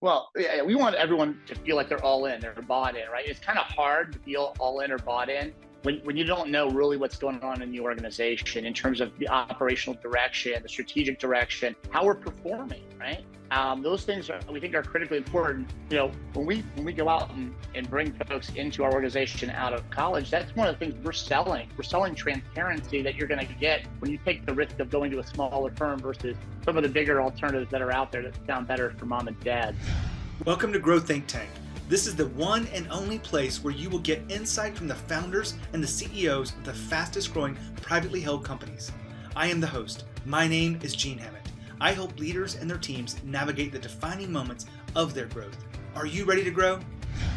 Well, yeah, we want everyone to feel like they're all in, they're bought in, right? It's kind of hard to feel all in or bought in when you don't know really what's going on in the organization in terms of the operational direction, the strategic direction, how we're performing, right? Those things we think are critically important. When we go out and bring folks into our organization out of college, that's one of the things we're selling. We're selling transparency that you're going to get when you take the risk of going to a smaller firm versus some of the bigger alternatives that are out there that sound better for mom and dad. Welcome to Grow Think Tank. This is the one and only place where you will get insight from the founders and the CEOs of the fastest growing privately held companies. I am the host. My name is Gene Hammett. I help leaders and their teams navigate the defining moments of their growth. Are you ready to grow?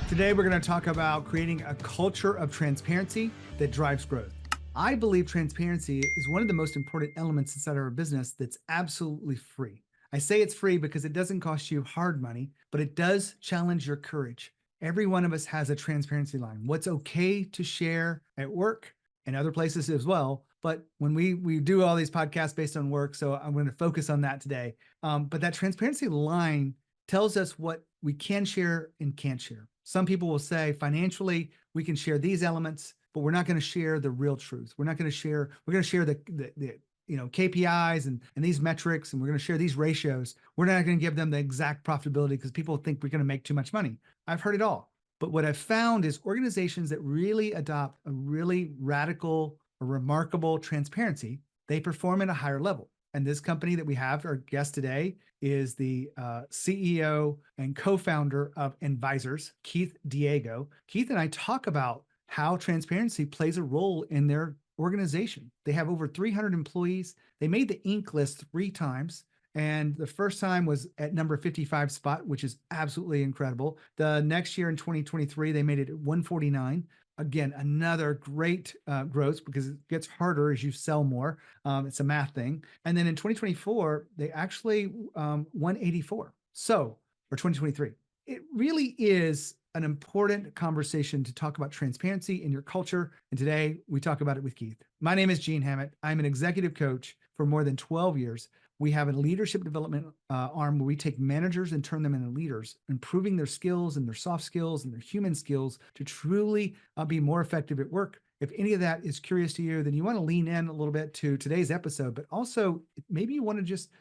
Today, we're going to talk about creating a culture of transparency that drives growth. I believe transparency is one of the most important elements inside our business that's absolutely free. I say it's free because it doesn't cost you hard money, but it does challenge your courage. Every one of us has a transparency line. What's okay to share at work and other places as well. But when we do all these podcasts based on work, so I'm going to focus on that today. But that transparency line tells us what we can share and can't share. Some people will say financially, we can share these elements, but we're not going to share the real truth. We're going to share the KPIs and these metrics, and we're going to share these ratios. We're not going to give them the exact profitability because people think we're going to make too much money. I've heard it all. But what I've found is organizations that really adopt a really radical or remarkable transparency, they perform at a higher level. And this company that we have, our guest today, is the CEO and co-founder of Invisors, Keith Diego. Keith and I talk about how transparency plays a role in their organization. They have over 300 employees. They made the Inc. list 3 times. And the first time was at number 55 spot, which is absolutely incredible. The next year in 2023, they made it at 149. Again, another great growth because it gets harder as you sell more. It's a math thing. And then in 2024, they actually 184. So, for 2023, it really is an important conversation to talk about transparency in your culture. And today we talk about it with Keith. My name is Gene Hammett. I'm an executive coach for more than 12 years. We have a leadership development arm where we take managers and turn them into leaders, improving their skills and their soft skills and their human skills to truly be more effective at work. If any of that is curious to you, then you want to lean in a little bit to today's episode, but also maybe you want to just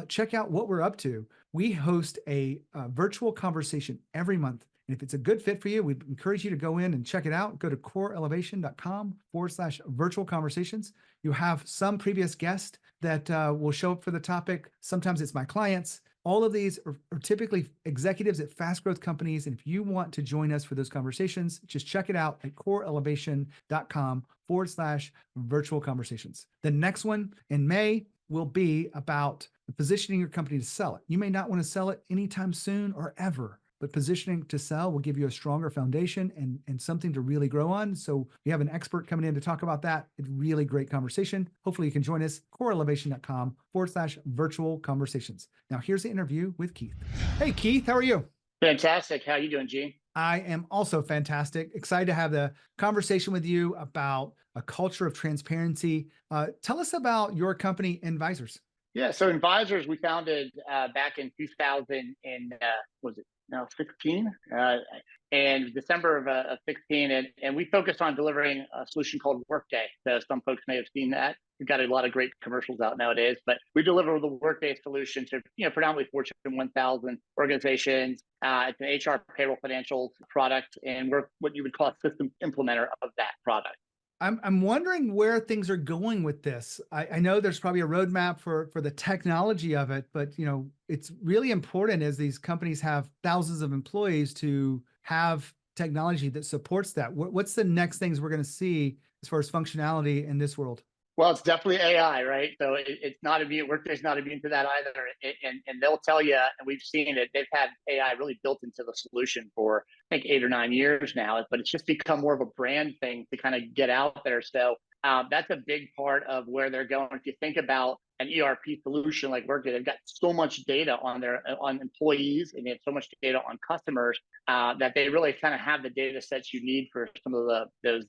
check out what we're up to. We host a virtual conversation every month. And if it's a good fit for you, we encourage you to go in and check it out. Go to coreelevation.com/virtual conversations. You have some previous guests that will show up for the topic. Sometimes it's my clients. All of these are typically executives at fast growth companies. And if you want to join us for those conversations, just check it out at coreelevation.com/virtual conversations. The next one in May will be about positioning your company to sell it. You may not want to sell it anytime soon or ever, but positioning to sell will give you a stronger foundation and something to really grow on. So we have an expert coming in to talk about that. It's really great conversation. Hopefully you can join us, coreelevation.com/virtual conversations. Now here's the interview with Keith. Hey, Keith, how are you? Fantastic. How are you doing, Gene? I am also fantastic. Excited to have the conversation with you about a culture of transparency. Tell us about your company, Invisors. Yeah, so Invisors, we founded back in 2000 was it now 16? And December of 16, and we focused on delivering a solution called Workday. So some folks may have seen that. We've got a lot of great commercials out nowadays, but we deliver the Workday solution to predominantly Fortune 1000 organizations. It's an HR payroll financial product, and we're what you would call a system implementer of that product. I'm wondering where things are going with this. I know there's probably a roadmap for the technology of it, but it's really important as these companies have thousands of employees to have technology that supports that. What's the next things we're going to see as far as functionality in this world? Well, it's definitely AI, right? So it's not immune. Workday's not immune to that either. And they'll tell you, and we've seen it, they've had AI really built into the solution for, I think, 8 or 9 years now, but it's just become more of a brand thing to kind of get out there. So that's a big part of where they're going. If you think about an ERP solution like Workday, they've got so much data on employees, and they have so much data on customers that they really kind of have the data sets you need for some of those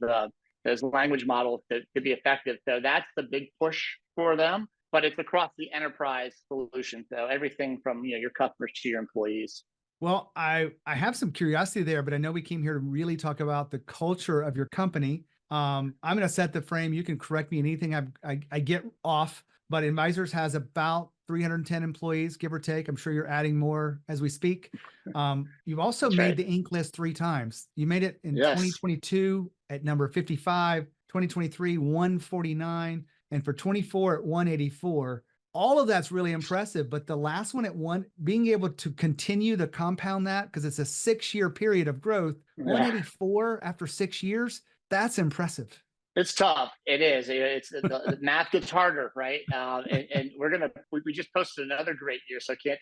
language models to be effective. So that's the big push for them, but it's across the enterprise solution. So everything from your customers to your employees. Well, I have some curiosity there, but I know we came here to really talk about the culture of your company. I'm going to set the frame. You can correct me in anything I get off, but Advisors has about 310 employees, give or take. I'm sure you're adding more as we speak. You've also That's made right. the Inc. list 3 times. You made it in Yes. 2022 at number 55, 2023 149, and for 24 at 184. All of that's really impressive, but the last one at one, being able to continue to compound that because it's a 6-year period of growth, Yeah. 184 after 6 years, that's impressive. It's tough. It is. It's the math gets harder, right? And we just posted another great year, so can't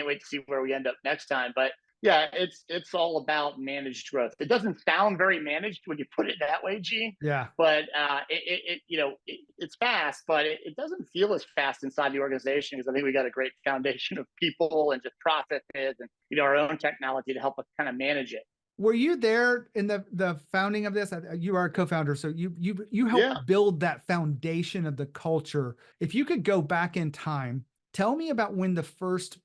wait to see where we end up next time. But yeah, it's all about managed growth. It doesn't sound very managed when you put it that way, Gene. Yeah. But it's fast, but it doesn't feel as fast inside the organization because I think we got a great foundation of people and just processes and our own technology to help us kind of manage it. Were you there in the founding of this? You are a co-founder, so you Yeah. helped build that foundation of the culture. If you could go back in time, tell me about when the first,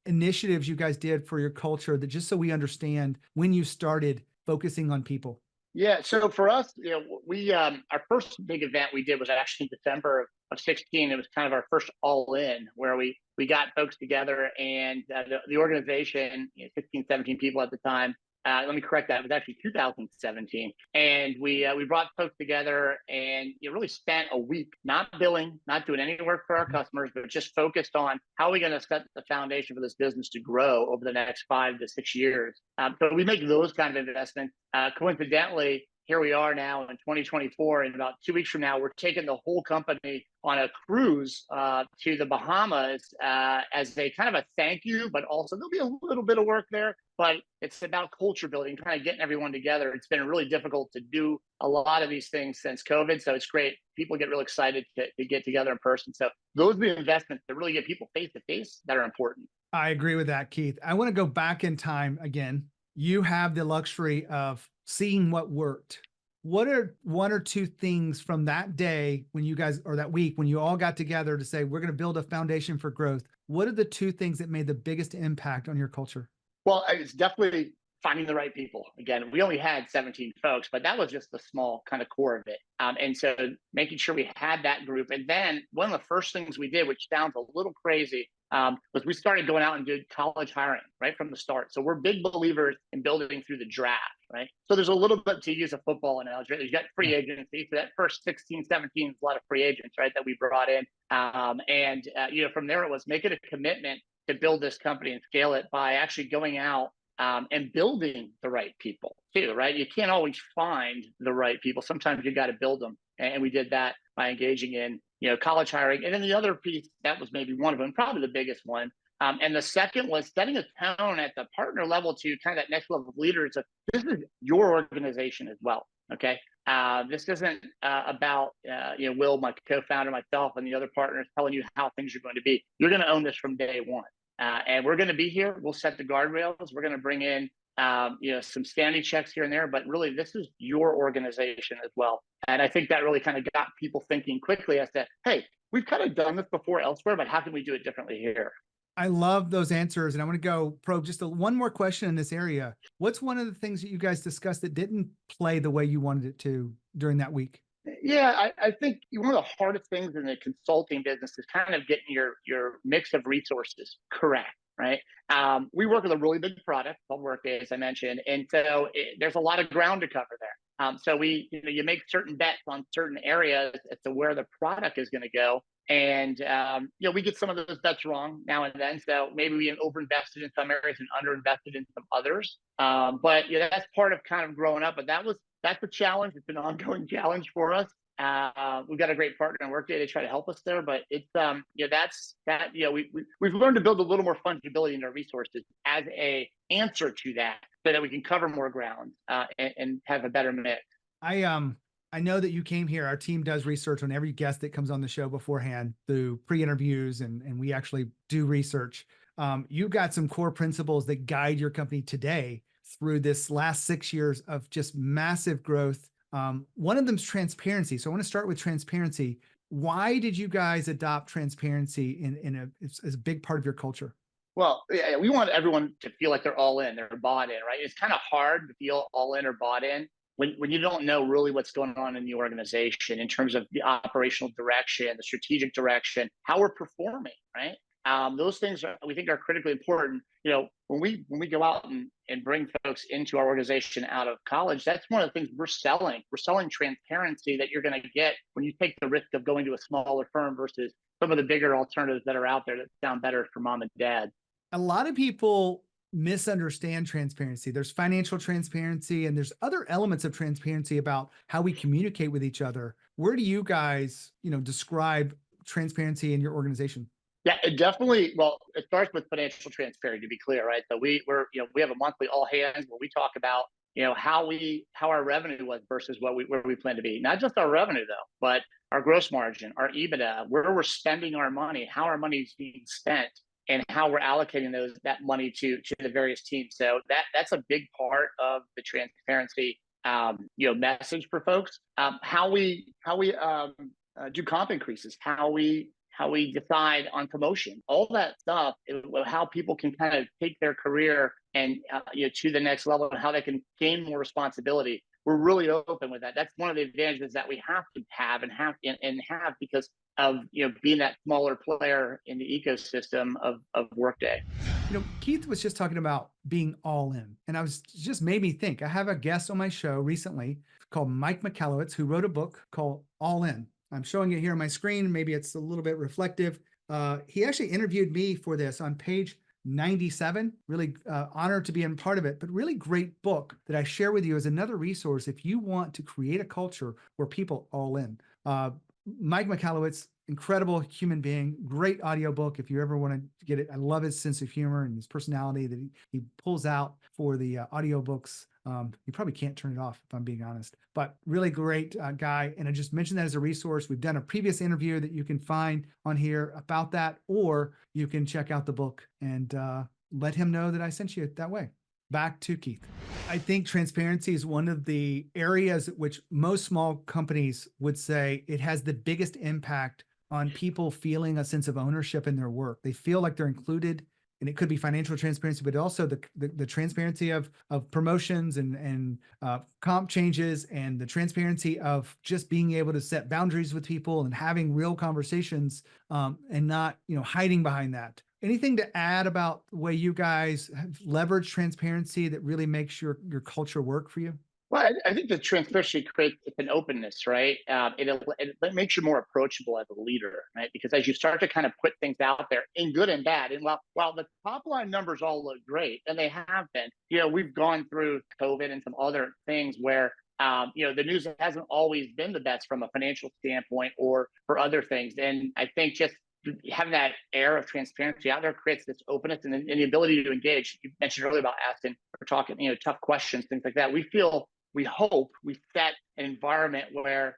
initiatives you guys did for your culture, that just so we understand when you started focusing on people. Yeah. So for us, we our first big event we did was actually December of 16. It was kind of our first all in where we got folks together and the organization, 16, 17 people at the time. Let me correct that. It was actually 2017, and we brought folks together and really spent a week not billing, not doing any work for our customers, but just focused on how are we going to set the foundation for this business to grow over the next 5 to 6 years. So we make those kind of investments. Coincidentally, here we are now in 2024, and about 2 weeks from now, we're taking the whole company on a cruise to the Bahamas as a kind of a thank you, but also there'll be a little bit of work there, but it's about culture building, kind of getting everyone together. It's been really difficult to do a lot of these things since COVID, so it's great. People get really excited to get together in person. So those are the investments that really get people face to face that are important. I agree with that, Keith. I want to go back in time again. You have the luxury of seeing what worked. What are 1 or 2 things from that day when you guys, or that week when you all got together to say, we're going to build a foundation for growth? What are the 2 things that made the biggest impact on your culture? Well, it's definitely finding the right people. Again, we only had 17 folks, but that was just the small kind of core of it. And so making sure we had that group. And then one of the first things we did, which sounds a little crazy, was we started going out and did college hiring right from the start. So we're big believers in building through the draft, right? So there's a little bit, to use a football analogy, you got free agency. So that first 16, 17 is a lot of free agents, right, that we brought in. From there it was make it a commitment to build this company and scale it by actually going out and building the right people too, right? You can't always find the right people. Sometimes you got to build them. And we did that by engaging in, college hiring. And then the other piece, that was maybe one of them, probably the biggest one. And the second was setting a tone at the partner level to kind of that next level of leaders. This is your organization as well. Okay. This isn't about, Will, my co-founder, myself, and the other partners telling you how things are going to be. You're going to own this from day one. And we're going to be here. We'll set the guardrails. We're going to bring in, some standing checks here and there, but really this is your organization as well. And I think that really kind of got people thinking quickly as to, hey, we've kind of done this before elsewhere, but how can we do it differently here? I love those answers. And I want to go probe just one more question in this area. What's one of the things that you guys discussed that didn't play the way you wanted it to during that week? Yeah, I think one of the hardest things in the consulting business is kind of getting your mix of resources correct, right? We work with a really big product called Workday, as I mentioned, and so there's a lot of ground to cover there. So you make certain bets on certain areas as to where the product is going to go, and we get some of those bets wrong now and then. So maybe we overinvested in some areas and underinvested in some others. But that's part of kind of growing up. But that's a challenge. It's an ongoing challenge for us. We've got a great partner in Workday. They try to help us there, but it's we've learned to build a little more fungibility in our resources as a answer to that, so that we can cover more ground and have a better mix. I know that you came here. Our team does research on every guest that comes on the show beforehand through pre-interviews, and we actually do research. You've got some core principles that guide your company today through this last 6 years of just massive growth. One of them is transparency. So I want to start with transparency. Why did you guys adopt transparency as a big part of your culture? Well, yeah, we want everyone to feel like they're all in, they're bought in, right? It's kind of hard to feel all in or bought in when you don't know really what's going on in the organization in terms of the operational direction, the strategic direction, how we're performing, right? Those things we think are critically important. When we go out and bring folks into our organization out of college, that's one of the things we're selling. We're selling transparency that you're going to get when you take the risk of going to a smaller firm versus some of the bigger alternatives that are out there that sound better for mom and dad. A lot of people misunderstand transparency. There's financial transparency and there's other elements of transparency about how we communicate with each other. Where do you guys, describe transparency in your organization? Yeah, it definitely. Well, it starts with financial transparency, to be clear, right? So we have a monthly all hands where we talk about how our revenue was versus where we plan to be. Not just our revenue though, but our gross margin, our EBITDA, where we're spending our money, how our money is being spent, and how we're allocating that money to the various teams. So that's a big part of the transparency message for folks. How we do comp increases, how we decide on promotion, all that stuff, how people can kind of take their career and to the next level, and how they can gain more responsibility. We're really open with that. That's one of the advantages that we have to have and have because of being that smaller player in the ecosystem of Workday. Keith was just talking about being all in, and just made me think. I have a guest on my show recently called Mike Michalowicz, who wrote a book called All In. I'm showing it here on my screen. Maybe it's a little bit reflective. He actually interviewed me for this on page 97. Really honored to be in part of it, but really great book that I share with you as another resource if you want to create a culture where people all in. Mike Michalowicz, incredible human being, great audiobook if you ever want to get it. I love his sense of humor and his personality that he pulls out for the audiobooks. You probably can't turn it off if I'm being honest, but really great guy. And I just mentioned that as a resource. We've done a previous interview that you can find on here about that, or you can check out the book and let him know that I sent you that way. Back to Keith. I think transparency is one of the areas at which most small companies would say it has the biggest impact on people feeling a sense of ownership in their work. They feel like they're included, and it could be financial transparency, but also the transparency of promotions and comp changes, and the transparency of just being able to set boundaries with people and having real conversations, and not hiding behind that. Anything to add about the way you guys have leveraged transparency that really makes your culture work for you? Well, I think the transparency creates an openness, right? It makes you more approachable as a leader, right? Because as you start to kind of put things out there in good and bad, and while the top line numbers all look great, and they have been, we've gone through COVID and some other things where the news hasn't always been the best from a financial standpoint or for other things. And I think just having that air of transparency out there creates this openness and the ability to engage. You mentioned earlier about asking or talking, tough questions, things like that. We hope we set an environment where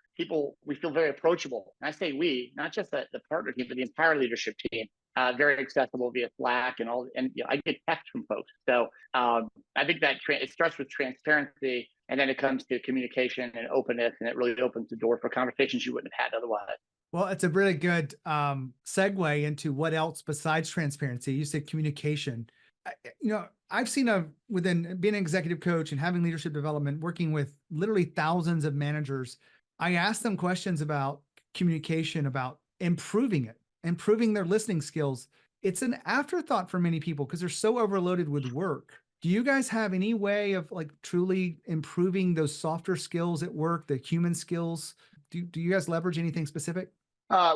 we feel very approachable. And I say we, not just the partner team, but the entire leadership team, very accessible via Slack and all. And I get texts from folks. So I think that it starts with transparency, and then it comes to communication and openness, and it really opens the door for conversations you wouldn't have had otherwise. Well, it's a really good segue into what else besides transparency. You said communication. I've seen within being an executive coach and having leadership development, working with literally thousands of managers, I ask them questions about communication, about improving their listening skills. It's an afterthought for many people because they're so overloaded with work. Do you guys have any way of truly improving those softer skills at work, the human skills? Do you guys leverage anything specific?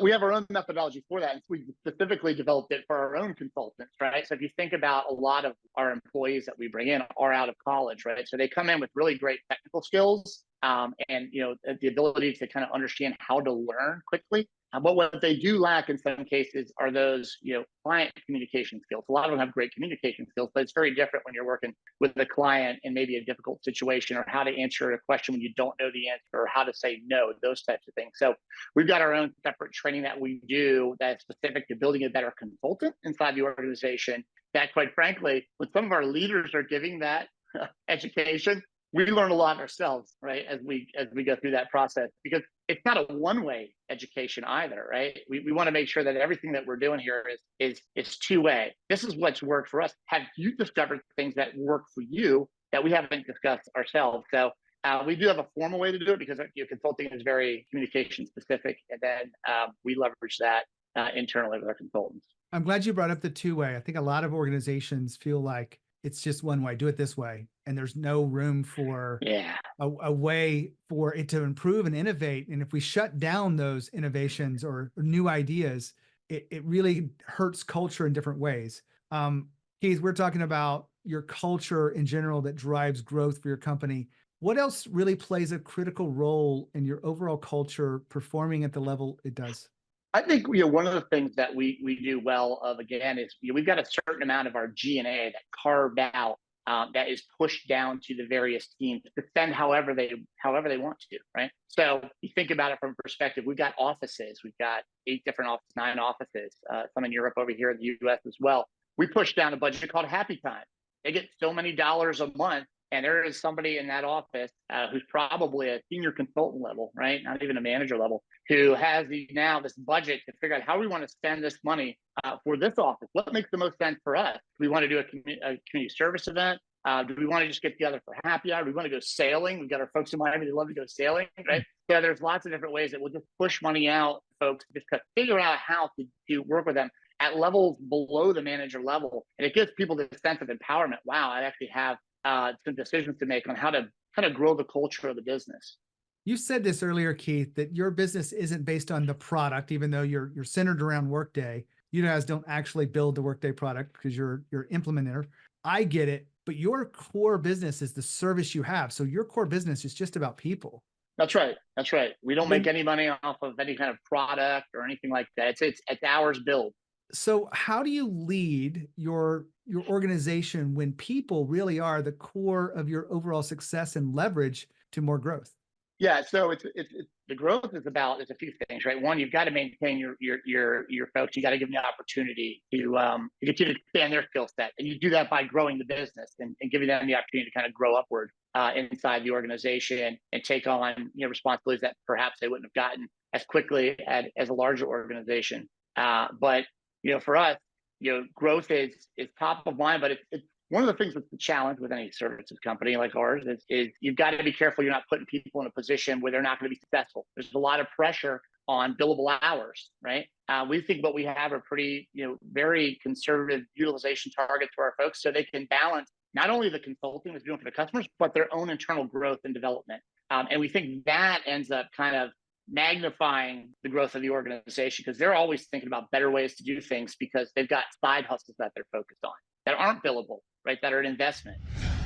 We have our own methodology for that. And we specifically developed it for our own consultants, right? So if you think about a lot of our employees that we bring in are out of college, right? So they come in with really great technical skills, and the ability to kind of understand how to learn quickly. But what they do lack in some cases are those, client communication skills. A lot of them have great communication skills, but it's very different when you're working with a client in maybe a difficult situation, or how to answer a question when you don't know the answer, or how to say no, those types of things. So we've got our own separate training that we do that's specific to building a better consultant inside the organization. That, quite frankly, when some of our leaders are giving that education, we learn a lot ourselves, right, as we go through that process, because it's not a one-way education either, right? We want to make sure that everything that we're doing here is two-way. This is what's worked for us. Have you discovered things that work for you that we haven't discussed ourselves? So we do have a formal way to do it because consulting is very communication specific, and then we leverage that internally with our consultants. I'm glad you brought up the two-way. I think a lot of organizations feel like it's just one way, do it this way. And there's no room for a way for it to improve and innovate. And if we shut down those innovations or new ideas, it really hurts culture in different ways. Keith, we're talking about your culture in general that drives growth for your company. What else really plays a critical role in your overall culture performing at the level it does? I think one of the things that we do well of, again, is we've got a certain amount of our G&A that carved out that is pushed down to the various teams to spend however they want to, right? So you think about it from a perspective. We've got offices. We've got 8 different offices, 9 offices, some in Europe, over here in the U.S. as well. We push down a budget called Happy Time. They get so many dollars a month. And there is somebody in that office who's probably a senior consultant level, right? Not even a manager level, who has now this budget to figure out how we want to spend this money for this office. What makes the most sense for us? Do we want to do a community service event? Do we want to just get together for happy hour? Do we want to go sailing? We've got our folks in Miami that love to go sailing, right? So there's lots of different ways that we'll just push money out, folks, just to figure out how to work with them at levels below the manager level. And it gives people this sense of empowerment. Wow, I actually have some decisions to make on how to kind of grow the culture of the business. You said this earlier, Keith, that your business isn't based on the product, even though you're centered around Workday. You guys don't actually build the Workday product because you're implementer. I get it, but your core business is the service you have. So your core business is just about people. That's right. That's right. We don't make any money off of any kind of product or anything like that. It's hours billed. So how do you lead your organization when people really are the core of your overall success and leverage to more growth? Yeah, so it's the growth is a few things, right? One, you've got to maintain your folks. You got to give them the opportunity to get you to expand their skill set, and you do that by growing the business and giving them the opportunity to kind of grow upward inside the organization and take on responsibilities that perhaps they wouldn't have gotten as quickly as a larger organization. But for us, growth is top of mind, but it's one of the things that's the challenge with any services company like ours is you've got to be careful you're not putting people in a position where they're not going to be successful. There's a lot of pressure on billable hours, right? We think what we have are pretty, very conservative utilization targets for our folks so they can balance not only the consulting that's doing for the customers, but their own internal growth and development. And we think that ends up kind of magnifying the growth of the organization because they're always thinking about better ways to do things because they've got side hustles that they're focused on that aren't billable, right? That are an investment.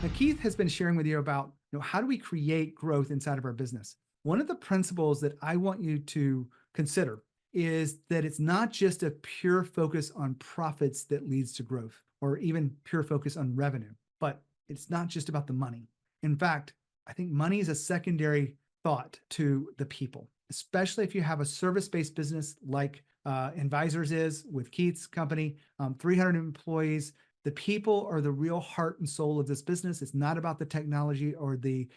Now, Keith has been sharing with you about how do we create growth inside of our business. One of the principles that I want you to consider is that it's not just a pure focus on profits that leads to growth or even pure focus on revenue, but it's not just about the money. In fact, I think money is a secondary thought to the people, especially if you have a service-based business like Invisors is with Keith's company, 300 employees. The people are the real heart and soul of this business. It's not about the technology or the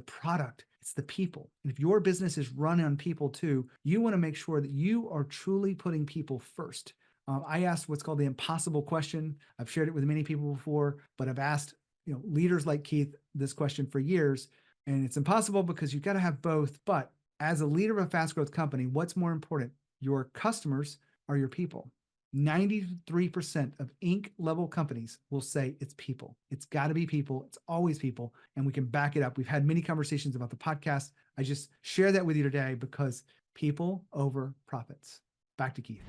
product. It's the people. And if your business is run on people too, you want to make sure that you are truly putting people first. I asked what's called the impossible question. I've shared it with many people before, but I've asked leaders like Keith this question for years. And it's impossible because you've got to have both. But as a leader of a fast growth company, what's more important? Your customers or your people? 93% of Inc. level companies will say it's people. It's got to be people. It's always people. And we can back it up. We've had many conversations about the podcast. I just share that with you today because people over profits. Back to Keith.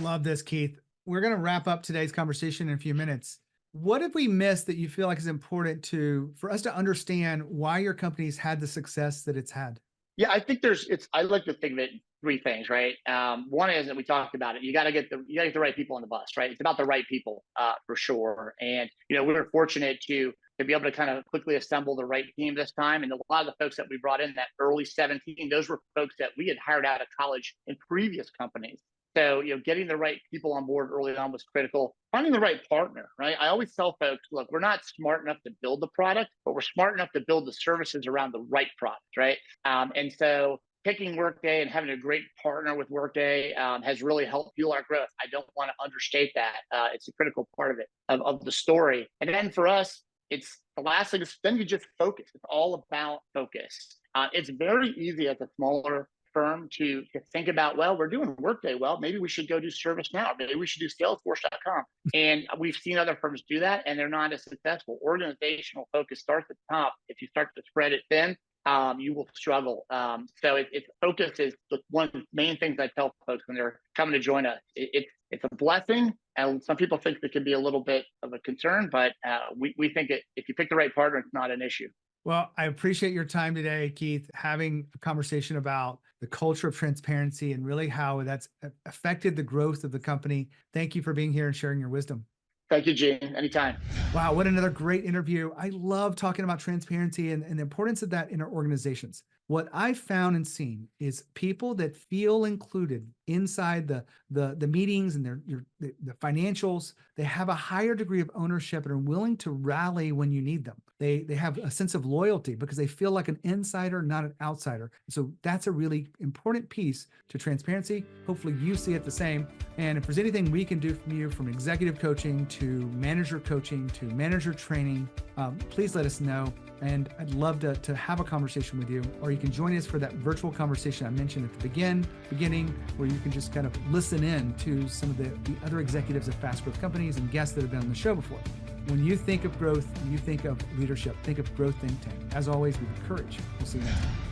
Love this, Keith. We're going to wrap up today's conversation in a few minutes. What have we missed that you feel like is important for us to understand why your company's had the success that it's had? Yeah, I think I like to think of it in 3 things, right? One is that we talked about it. You got to get the right people on the bus, right? It's about the right people for sure. And, we were fortunate to be able to kind of quickly assemble the right team this time. And a lot of the folks that we brought in that early 17, those were folks that we had hired out of college in previous companies. So, getting the right people on board early on was critical. Finding the right partner, right? I always tell folks, look, we're not smart enough to build the product, but we're smart enough to build the services around the right product, right? And so picking Workday and having a great partner with Workday has really helped fuel our growth. I don't want to understate that. It's a critical part of it, of the story. And then for us, it's the last thing is then you just focus. It's all about focus. It's very easy as a smaller firm to think about, well, we're doing Workday well, maybe we should go do ServiceNow, maybe we should do Salesforce.com. And we've seen other firms do that, and they're not as successful. Organizational focus starts at the top. If you start to spread it thin, you will struggle. So it's focus is one of the main things I tell folks when they're coming to join us. It's a blessing, and some people think it can be a little bit of a concern, but we think if you pick the right partner, it's not an issue. Well, I appreciate your time today, Keith, having a conversation about the culture of transparency and really how that's affected the growth of the company. Thank you for being here and sharing your wisdom. Thank you, Gene. Anytime. Wow, what another great interview. I love talking about transparency and the importance of that in our organizations. What I've found and seen is people that feel included inside the meetings and the financials, they have a higher degree of ownership and are willing to rally when you need them. They have a sense of loyalty because they feel like an insider, not an outsider. So that's a really important piece to transparency. Hopefully you see it the same. And if there's anything we can do from you, from executive coaching to manager coaching to manager training, please let us know. And I'd love to have a conversation with you, or you can join us for that virtual conversation I mentioned at the beginning, where you can just kind of listen in to some of the other executives of fast growth companies and guests that have been on the show before. When you think of growth, when you think of leadership, think of Growth Think Tank. As always, with courage. We'll see you next time.